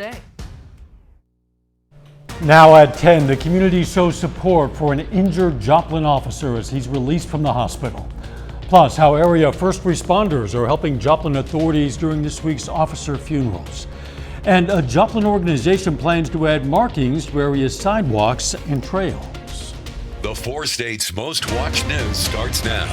day. Now at 10, the community shows support for an injured Joplin officer as he's released from the hospital. Plus, how area first responders are helping Joplin authorities during this week's officer funerals. And a Joplin organization plans to add markings to area sidewalks and trails. The 4 states' most watched news starts now.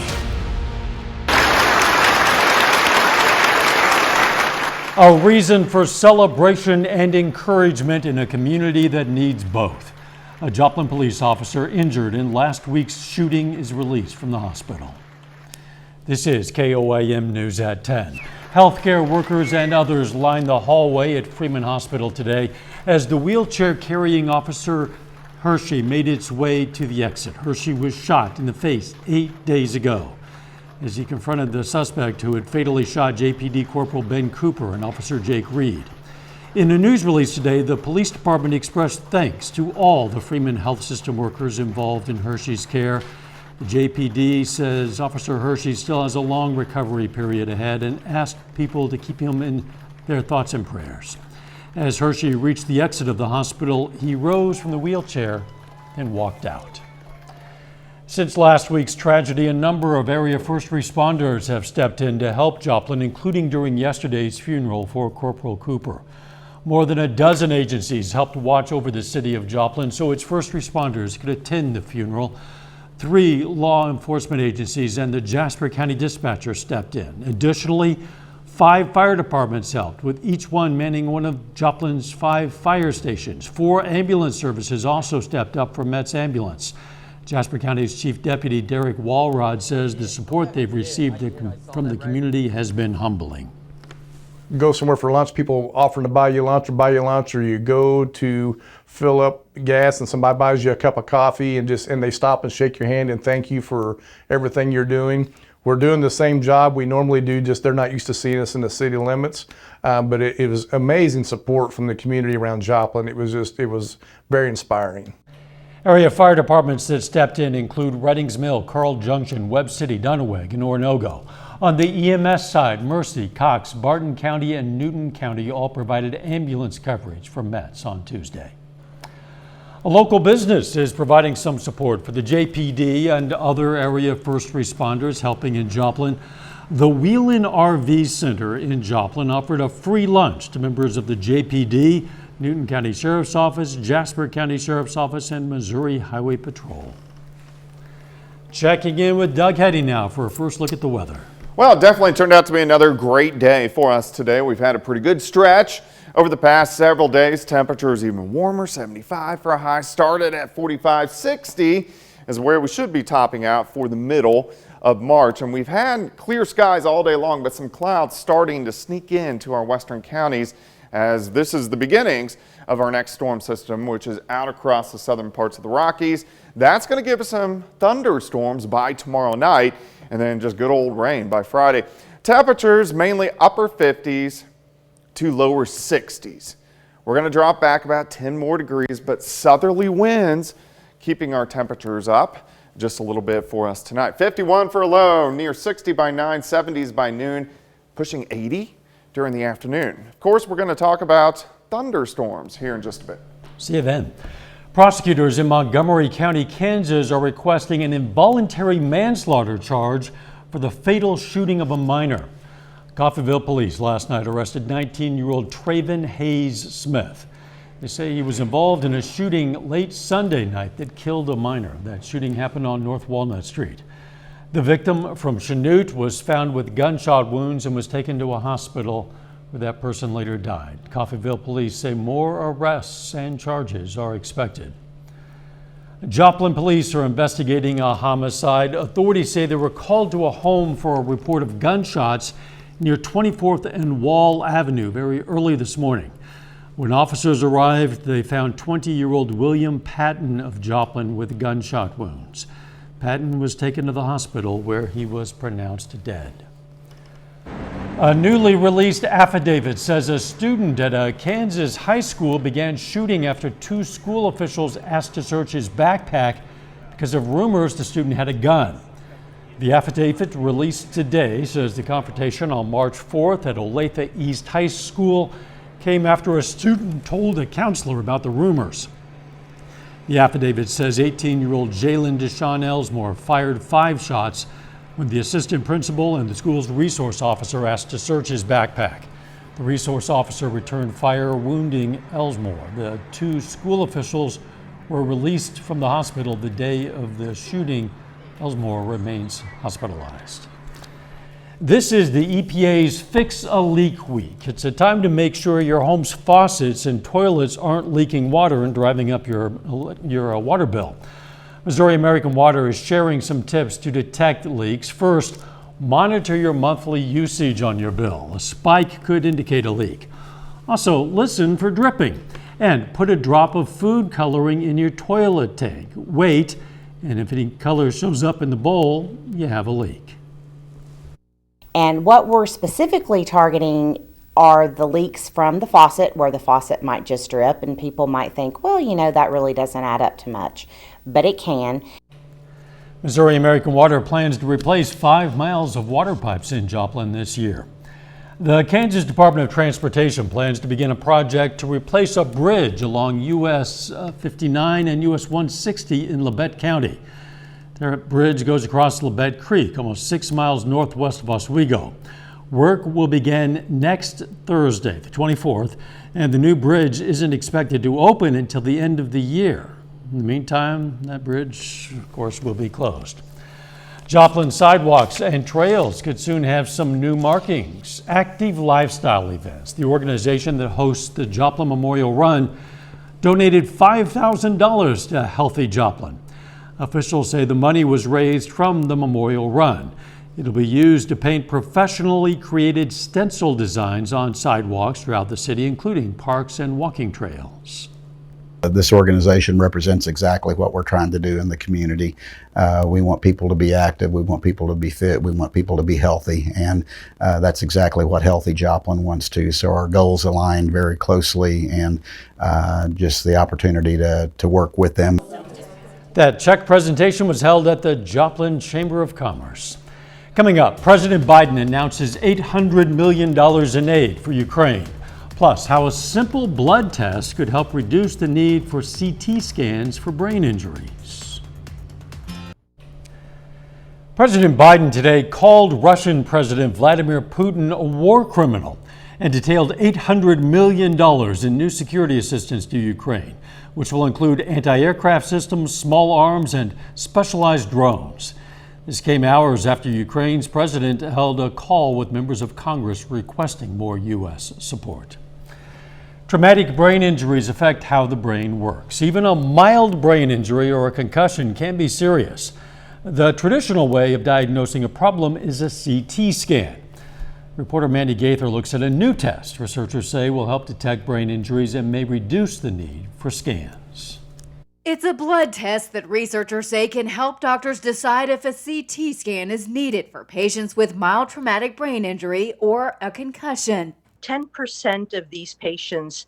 A reason for celebration and encouragement in a community that needs both. A Joplin police officer injured in last week's shooting is released from the hospital. This is KOAM News at 10. Healthcare workers and others lined the hallway at Freeman Hospital today as the wheelchair-carrying officer Hershey made its way to the exit. Hershey was shot in the face 8 days ago as he confronted the suspect who had fatally shot JPD Corporal Ben Cooper and Officer Jake Reed. In a news release today, the police department expressed thanks to all the Freeman Health System workers involved in Hershey's care. The JPD says Officer Hershey still has a long recovery period ahead and asked people to keep him in their thoughts and prayers. As Hershey reached the exit of the hospital, he rose from the wheelchair and walked out. Since last week's tragedy, a number of area first responders have stepped in to help Joplin, including during yesterday's funeral for Corporal Cooper. More than a dozen agencies helped watch over the city of Joplin so its first responders could attend the funeral. 3 law enforcement agencies and the Jasper County Dispatcher stepped in. Additionally, 5 fire departments helped, with each one manning one of Joplin's 5 fire stations. 4 ambulance services also stepped up for Met's ambulance. Jasper County's Chief Deputy Derek Walrod says the support they've received from the community has been humbling. You go somewhere for lunch, people offering to buy you lunch, or you go to fill up gas and somebody buys you a cup of coffee and they stop and shake your hand and thank you for everything you're doing. We're doing the same job we normally do, just they're not used to seeing us in the city limits. But it was amazing support from the community around Joplin. It was very inspiring. Area fire departments that stepped in include Reddings Mill, Carl Junction, Webb City, Dunaweg, and Oronogo. On the EMS side, Mercy, Cox, Barton County, and Newton County all provided ambulance coverage for Mets on Tuesday. A local business is providing some support for the JPD and other area first responders helping in Joplin. The Wheelin RV Center in Joplin offered a free lunch to members of the JPD, Newton County Sheriff's Office, Jasper County Sheriff's Office, and Missouri Highway Patrol. Checking in with Doug Heddy now for a first look at the weather. Well, it definitely turned out to be another great day for us today. We've had a pretty good stretch over the past several days. Temperatures even warmer, 75 for a high. Started at 45, 60 is where we should be topping out for the middle of March. And we've had clear skies all day long, but some clouds starting to sneak into our western counties as this is the beginnings of our next storm system, which is out across the southern parts of the Rockies. That's going to give us some thunderstorms by tomorrow night and then just good old rain by Friday. Temperatures mainly upper 50s to lower 60s. We're going to drop back about 10 more degrees, but southerly winds keeping our temperatures up just a little bit for us tonight. 51 for a low, near 60 by 9, 70s by noon, pushing 80 during the afternoon. Of course, we're going to talk about thunderstorms here in just a bit. See you then. Prosecutors in Montgomery County, Kansas are requesting an involuntary manslaughter charge for the fatal shooting of a minor. Coffeyville police last night arrested 19-year-old Traven Hayes Smith. They say he was involved in a shooting late Sunday night that killed a minor. That shooting happened on North Walnut Street. The victim from Chanute was found with gunshot wounds and was taken to a hospital where that person later died. Coffeyville police say more arrests and charges are expected. Joplin police are investigating a homicide. Authorities say they were called to a home for a report of gunshots near 24th and Wall Avenue very early this morning. When officers arrived, they found 20-year-old William Patton of Joplin with gunshot wounds. Patton was taken to the hospital where he was pronounced dead. A newly released affidavit says a student at a Kansas high school began shooting after 2 school officials asked to search his backpack because of rumors the student had a gun. The affidavit released today says the confrontation on March 4th at Olathe East High School came after a student told a counselor about the rumors. The affidavit says 18-year-old Jalen Deshaun Elsmore fired 5 shots when the assistant principal and the school's resource officer asked to search his backpack. The resource officer returned fire, wounding Elsmore. The 2 school officials were released from the hospital the day of the shooting. Elsmore remains hospitalized. This is the EPA's Fix a Leak Week. It's a time to make sure your home's faucets and toilets aren't leaking water and driving up your water bill. Missouri American Water is sharing some tips to detect leaks. First, monitor your monthly usage on your bill. A spike could indicate a leak. Also, listen for dripping and put a drop of food coloring in your toilet tank. Wait, and if any color shows up in the bowl, you have a leak. And what we're specifically targeting are the leaks from the faucet, where the faucet might just drip and people might think, well, that really doesn't add up to much, but it can. Missouri American Water plans to replace 5 miles of water pipes in Joplin this year. The Kansas Department of Transportation plans to begin a project to replace a bridge along US 59 and US 160 in Labette County. The bridge goes across Labette Creek, almost 6 miles northwest of Oswego. Work will begin next Thursday, the 24th, and the new bridge isn't expected to open until the end of the year. In the meantime, that bridge, of course, will be closed. Joplin sidewalks and trails could soon have some new markings. Active Lifestyle Events, the organization that hosts the Joplin Memorial Run, donated $5,000 to Healthy Joplin. Officials say the money was raised from the Memorial Run. It'll be used to paint professionally created stencil designs on sidewalks throughout the city, including parks and walking trails. This organization represents exactly what we're trying to do in the community. We want people to be active, we want people to be fit, we want people to be healthy, and that's exactly what Healthy Joplin wants to. So our goals align very closely, and just the opportunity to work with them. That check presentation was held at the Joplin Chamber of Commerce. Coming up, President Biden announces $800 million in aid for Ukraine. Plus, how a simple blood test could help reduce the need for CT scans for brain injuries. President Biden today called Russian President Vladimir Putin a war criminal and detailed $800 million in new security assistance to Ukraine, which will include anti-aircraft systems, small arms, and specialized drones. This came hours after Ukraine's president held a call with members of Congress requesting more U.S. support. Traumatic brain injuries affect how the brain works. Even a mild brain injury or a concussion can be serious. The traditional way of diagnosing a problem is a CT scan. Reporter Mandy Gaither looks at a new test researchers say will help detect brain injuries and may reduce the need for scans. It's a blood test that researchers say can help doctors decide if a CT scan is needed for patients with mild traumatic brain injury or a concussion. 10% of these patients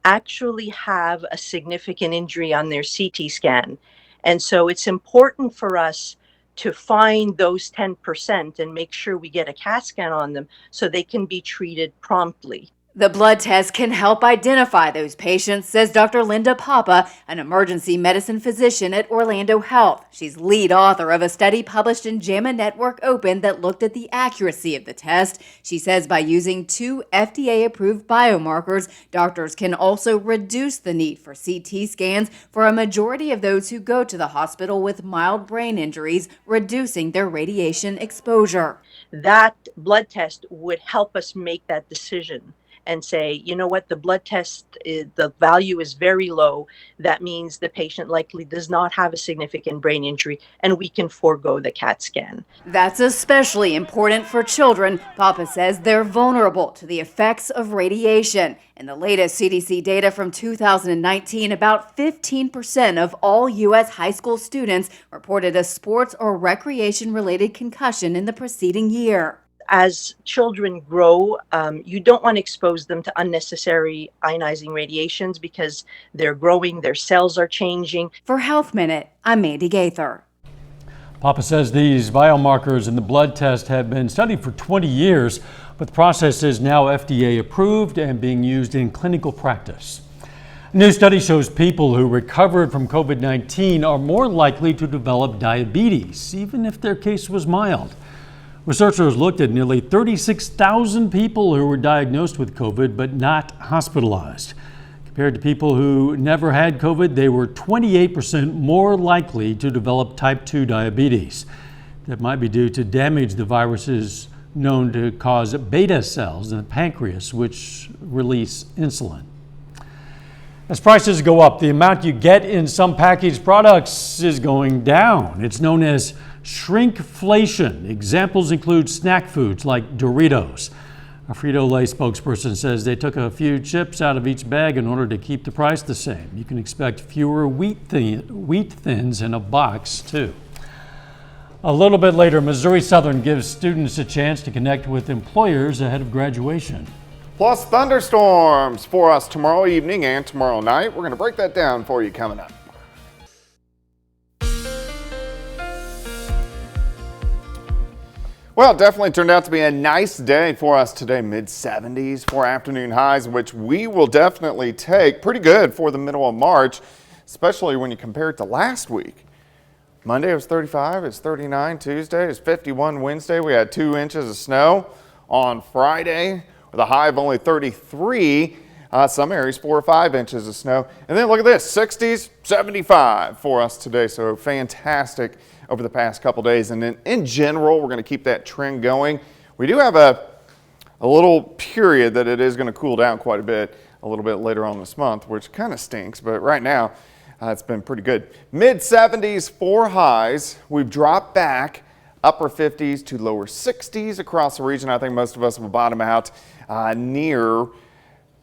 actually have a significant injury on their CT scan. And so it's important for us to find those 10% and make sure we get a CAT scan on them so they can be treated promptly. The blood test can help identify those patients, says Dr. Linda Papa, an emergency medicine physician at Orlando Health. She's lead author of a study published in JAMA Network Open that looked at the accuracy of the test. She says by using 2 FDA-approved biomarkers, doctors can also reduce the need for CT scans for a majority of those who go to the hospital with mild brain injuries, reducing their radiation exposure. That blood test would help us make that decision and say, you know what, the blood test, the value is very low. That means the patient likely does not have a significant brain injury, and we can forego the CAT scan. That's especially important for children. Papa says they're vulnerable to the effects of radiation. In the latest CDC data from 2019, about 15% of all U.S. high school students reported a sports or recreation-related concussion in the preceding year. As children grow, you don't want to expose them to unnecessary ionizing radiations because they're growing, their cells are changing. For Health Minute, I'm Mandy Gaither. Papa says these biomarkers in the blood test have been studied for 20 years. but the process is now FDA approved and being used in clinical practice. A new study shows people who recovered from COVID-19 are more likely to develop diabetes, even if their case was mild. Researchers looked at nearly 36,000 people who were diagnosed with COVID but not hospitalized. Compared to people who never had COVID, they were 28% more likely to develop type 2 diabetes. That might be due to damage the virus is known to cause beta cells in the pancreas, which release insulin. As prices go up, the amount you get in some packaged products is going down. It's known as shrinkflation. Examples include snack foods like Doritos. A Frito-Lay spokesperson says they took a few chips out of each bag in order to keep the price the same. You can expect fewer wheat thins in a box, too. A little bit later, Missouri Southern gives students a chance to connect with employers ahead of graduation. Plus thunderstorms for us tomorrow evening and tomorrow night. We're going to break that down for you coming up. Well, it definitely turned out to be a nice day for us today. Mid-70s for afternoon highs, which we will definitely take. Pretty good for the middle of March, especially when you compare it to last week. Monday was 35, it's 39. Tuesday is 51. Wednesday we had 2 inches of snow. On Friday with a high of only 33. Some areas 4 or 5 inches of snow. And then look at this, 60s, 75 for us today. So fantastic over the past couple days. And then in general, we're going to keep that trend going. We do have a little period that it is going to cool down quite a bit a little bit later on this month, which kind of stinks. But right now, it's been pretty good. Mid-70s for highs. We've dropped back upper 50s to lower 60s across the region. I think most of us will bottom out near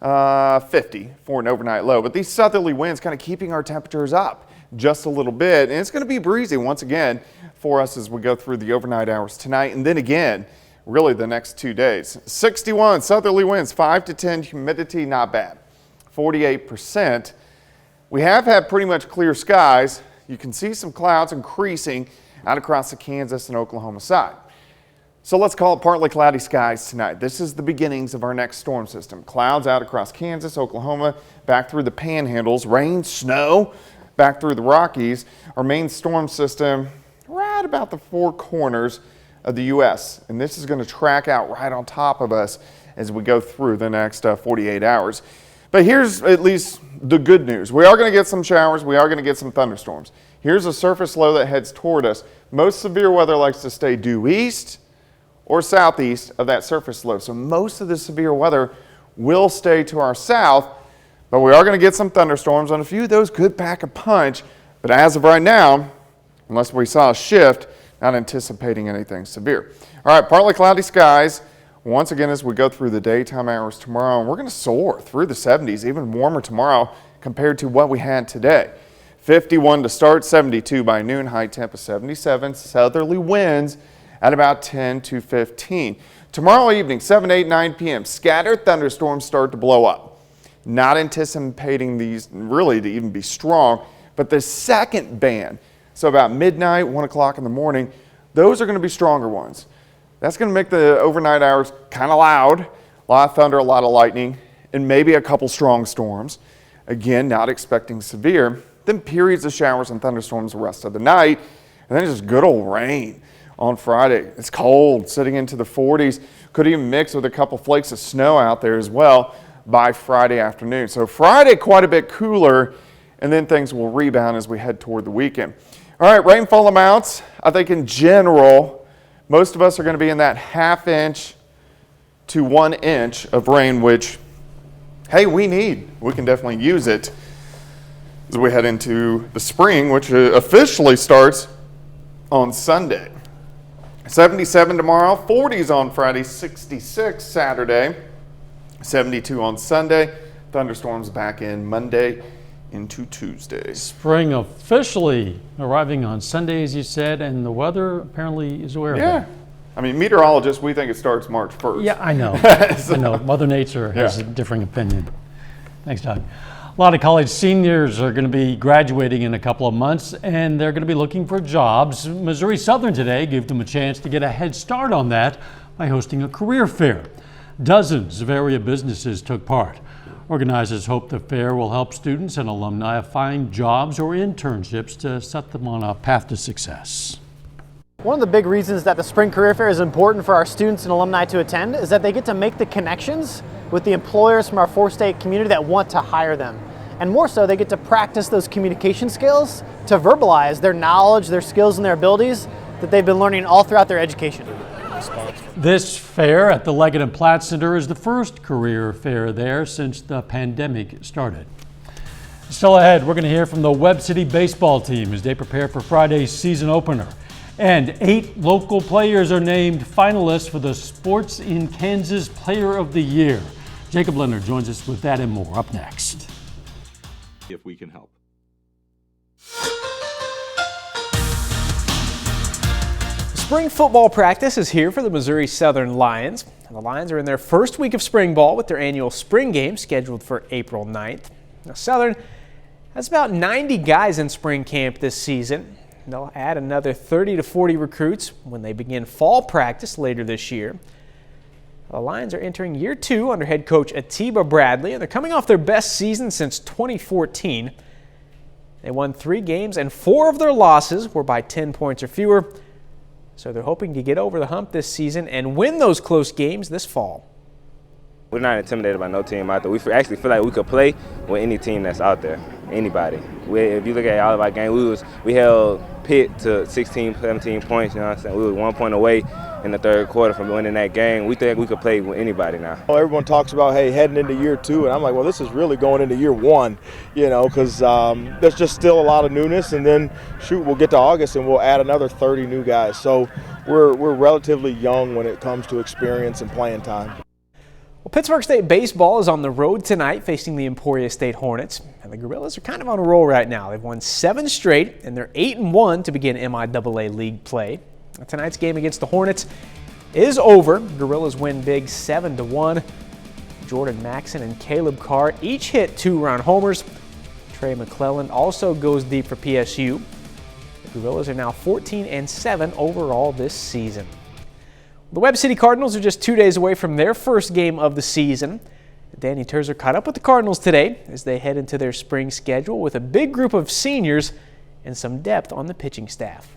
50 for an overnight low. But these southerly winds kind of keeping our temperatures up just a little bit. And it's going to be breezy once again for us as we go through the overnight hours tonight. And then again, really the next 2 days. 61 southerly winds, 5 to 10, humidity not bad, 48%. We have had pretty much clear skies. You can see some clouds increasing out across the Kansas and Oklahoma side. So let's call it partly cloudy skies tonight. This is the beginnings of our next storm system. Clouds out across Kansas, Oklahoma, back through the panhandles, rain, snow, back through the Rockies. Our main storm system right about the 4 corners of the U.S. And this is going to track out right on top of us as we go through the next 48 hours. But here's at least the good news. We are going to get some showers. We are going to get some thunderstorms. Here's a surface low that heads toward us. Most severe weather likes to stay due east or southeast of that surface low. So most of the severe weather will stay to our south, but we are going to get some thunderstorms, and a few of those could pack a punch. But as of right now, unless we saw a shift, not anticipating anything severe. All right, partly cloudy skies. Once again, as we go through the daytime hours tomorrow, and we're going to soar through the 70s, even warmer tomorrow compared to what we had today. 51 to start, 72 by noon, high temp of 77, southerly winds at about 10 to 15. Tomorrow evening, 7, 8, 9 p.m., scattered thunderstorms start to blow up. Not anticipating these really to even be strong, but the second band, so about midnight, 1 o'clock in the morning, those are going to be stronger ones. That's going to make the overnight hours kind of loud, a lot of thunder, a lot of lightning, and maybe a couple strong storms. Again, not expecting severe. Then periods of showers and thunderstorms the rest of the night, and then just good old rain on Friday. It's cold, sitting into the 40s. Could even mix with a couple flakes of snow out there as well by Friday afternoon. So Friday, quite a bit cooler, and then things will rebound as we head toward the weekend. All right, rainfall amounts, I think in general, most of us are going to be in that ½ inch to 1 inch of rain, which, hey, we need. We can definitely use it as we head into the spring, which officially starts on Sunday. 77 tomorrow, 40s on Friday, 66 Saturday, 72 on Sunday. Thunderstorms back in Monday into Tuesday. Spring officially arriving on Sunday, as you said, and the weather apparently is aware of that. I mean, meteorologists, we think it starts March 1st. Yeah, I know. I know. Mother Nature has a differing opinion. Thanks, Doug. A lot of college seniors are going to be graduating in a couple of months, and they're going to be looking for jobs. Missouri Southern today gave them a chance to get a head start on that by hosting a career fair. Dozens of area businesses took part. Organizers hope the fair will help students and alumni find jobs or internships to set them on a path to success. One of the big reasons that the Spring Career Fair is important for our students and alumni to attend is that they get to make the connections with the employers from our four-state community that want to hire them. And more so, they get to practice those communication skills to verbalize their knowledge, their skills, and their abilities that they've been learning all throughout their education. This fair at the Leggett and Platt Center is the first career fair there since the pandemic started. Still ahead, we're going to hear from the Webb City baseball team as they prepare for Friday's season opener. And 8 local players are named finalists for the Sports in Kansas Player of the Year. Jacob Leonard joins us with that and more up next. If we can help. Spring football practice is here for the Missouri Southern Lions. And the Lions are in their first week of spring ball with their annual spring game scheduled for April 9th. Now, Southern has about 90 guys in spring camp this season. They'll add another 30 to 40 recruits when they begin fall practice later this year. The Lions are entering year 2 under head coach Atiba Bradley, and they're coming off their best season since 2014. They won 3 games, and 4 of their losses were by 10 points or fewer. So they're hoping to get over the hump this season and win those close games this fall. We're not intimidated by no team out there. We actually feel like we could play with any team that's out there, anybody. If you look at all of our games, we held Pitt to 16, 17 points, you know what I'm saying? We were 1 point away in the third quarter from winning that game. We think we could play with anybody now. Everyone talks about, hey, heading into year 2, and I'm like, well, this is really going into year 1, you know, because there's just still a lot of newness, and then, shoot, we'll get to August and we'll add another 30 new guys. So we're relatively young when it comes to experience and playing time. Well, Pittsburgh State baseball is on the road tonight facing the Emporia State Hornets, and the Gorillas are kind of on a roll right now. They've won 7 straight, and they're 8-1 to begin MIAA league play. Now, tonight's game against the Hornets is over. Gorillas win big 7-1. Jordan Maxon and Caleb Carr each hit 2-run homers. Trey McClellan also goes deep for PSU. The Gorillas are now 14-7 overall this season. The Webb City Cardinals are just 2 days away from their first game of the season. Danny Terzer caught up with the Cardinals today as they head into their spring schedule with a big group of seniors and some depth on the pitching staff.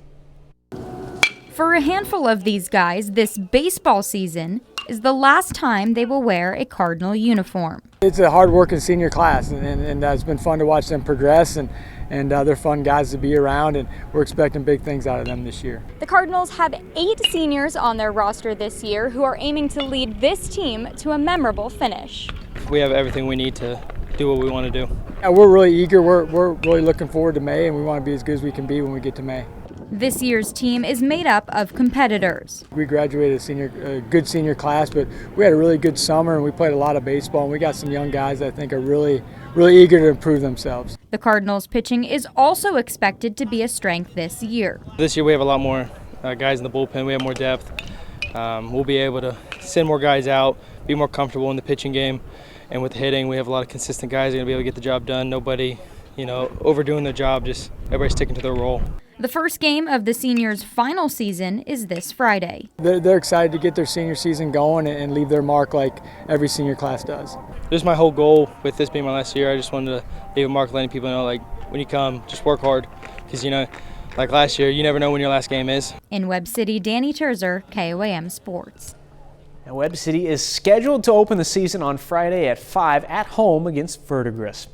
For a handful of these guys, this baseball season is the last time they will wear a Cardinal uniform. It's a hard-working senior class, and it's been fun to watch them progress, and they're fun guys to be around, and we're expecting big things out of them this year. The Cardinals have 8 seniors on their roster this year who are aiming to lead this team to a memorable finish. We have everything we need to do what we want to do. Yeah, we're really eager. We're really looking forward to May, and we want to be as good as we can be when we get to May. This year's team is made up of competitors. We graduated a good senior class, but we had a really good summer, and we played a lot of baseball, and we got some young guys that I think are really eager to improve themselves. The Cardinals' pitching is also expected to be a strength this year. This year we have a lot more guys in the bullpen. We have more depth. We'll be able to send more guys out, be more comfortable in the pitching game, and with hitting, we have a lot of consistent guys that are going to be able to get the job done. Nobody, overdoing their job, just everybody sticking to their role. The first game of the seniors' final season is this Friday. They're excited to get their senior season going and leave their mark like every senior class does. This is my whole goal with this being my last year. I just wanted to leave a mark, letting people know, like, when you come, just work hard. Because, like last year, you never know when your last game is. In Webb City, Danny Terzer, KOAM Sports. Now, Webb City is scheduled to open the season on Friday at 5 at home against Verdigris.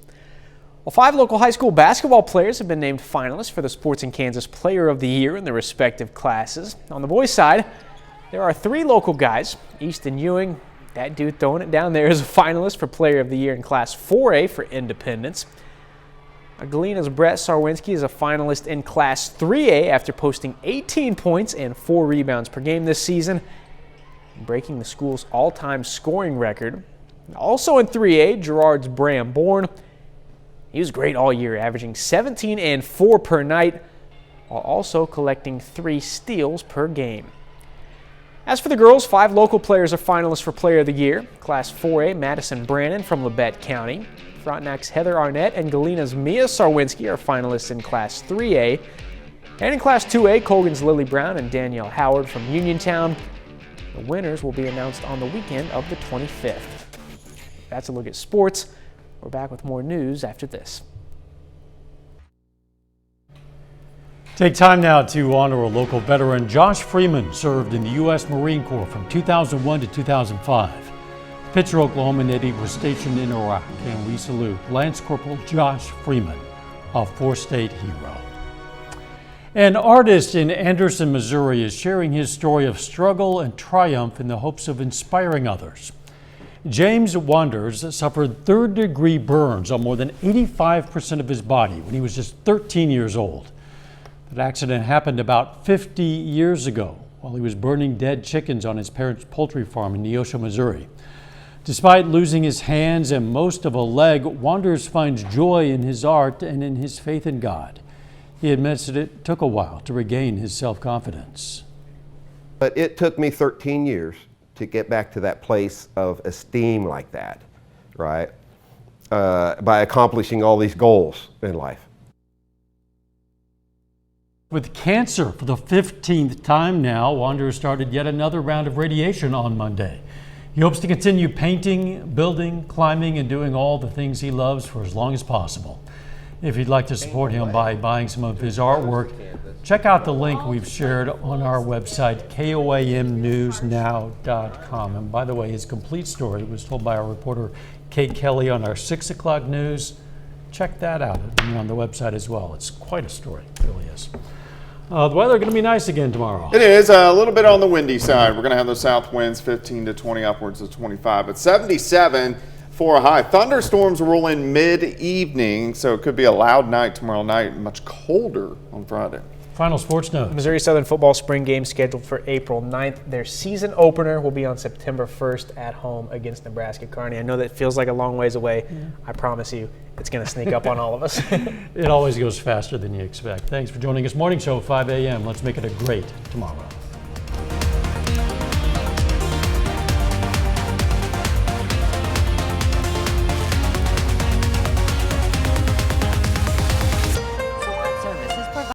Well, 5 local high school basketball players have been named finalists for the Sports in Kansas Player of the Year in their respective classes. On the boys' side, there are 3 local guys. Easton Ewing, that dude throwing it down there, is a finalist for Player of the Year in Class 4A for Independence. Galena's Brett Sarwinski is a finalist in Class 3A after posting 18 points and 4 rebounds per game this season, breaking the school's all-time scoring record. Also in 3A, Gerard's Bram Bourne. He was great all year, averaging 17 and 4 per night, while also collecting 3 steals per game. As for the girls, 5 local players are finalists for Player of the Year. Class 4A, Madison Brannon from Labette County. Frontenac's Heather Arnett and Galena's Mia Sarwinski are finalists in Class 3A. And in Class 2A, Colgan's Lily Brown and Danielle Howard from Uniontown. The winners will be announced on the weekend of the 25th. That's a look at sports. We're back with more news after this. Take time now to honor a local veteran. Josh Freeman served in the U.S. Marine Corps from 2001 to 2005. The Pitcher, Oklahoma native was stationed in Iraq, and we salute Lance Corporal Josh Freeman, a four-state hero. An artist in Anderson, Missouri is sharing his story of struggle and triumph in the hopes of inspiring others. James Wanders suffered third-degree burns on more than 85% of his body when he was just 13 years old. That accident happened about 50 years ago while he was burning dead chickens on his parents' poultry farm in Neosho, Missouri. Despite losing his hands and most of a leg, Wanders finds joy in his art and in his faith in God. He admits that it took a while to regain his self-confidence. But it took me 13 years to get back to that place of esteem like that, right? By accomplishing all these goals in life. With cancer for the 15th time now, Wanders started yet another round of radiation on Monday. He hopes to continue painting, building, climbing, and doing all the things he loves for as long as possible. If you'd like to support him by buying some of his artwork, check out the link we've shared on our website, koamnewsnow.com. And by the way, his complete story was told by our reporter Kate Kelly on our 6 o'clock news. Check that out on the website as well. It's quite a story, it really is. The weather going to be nice again tomorrow. It is a little bit on the windy side. We're going to have those south winds 15 to 20, upwards of 25, but 77 for a high. Thunderstorms roll in mid-evening, so it could be a loud night tomorrow night, much colder on Friday. Final sports note. Missouri Southern football spring game scheduled for April 9th. Their season opener will be on September 1st at home against Nebraska Kearney. I know that feels like a long ways away. Yeah. I promise you, it's going to sneak up on all of us. It always goes faster than you expect. Thanks for joining us. Morning show, 5 a.m. Let's make it a great tomorrow.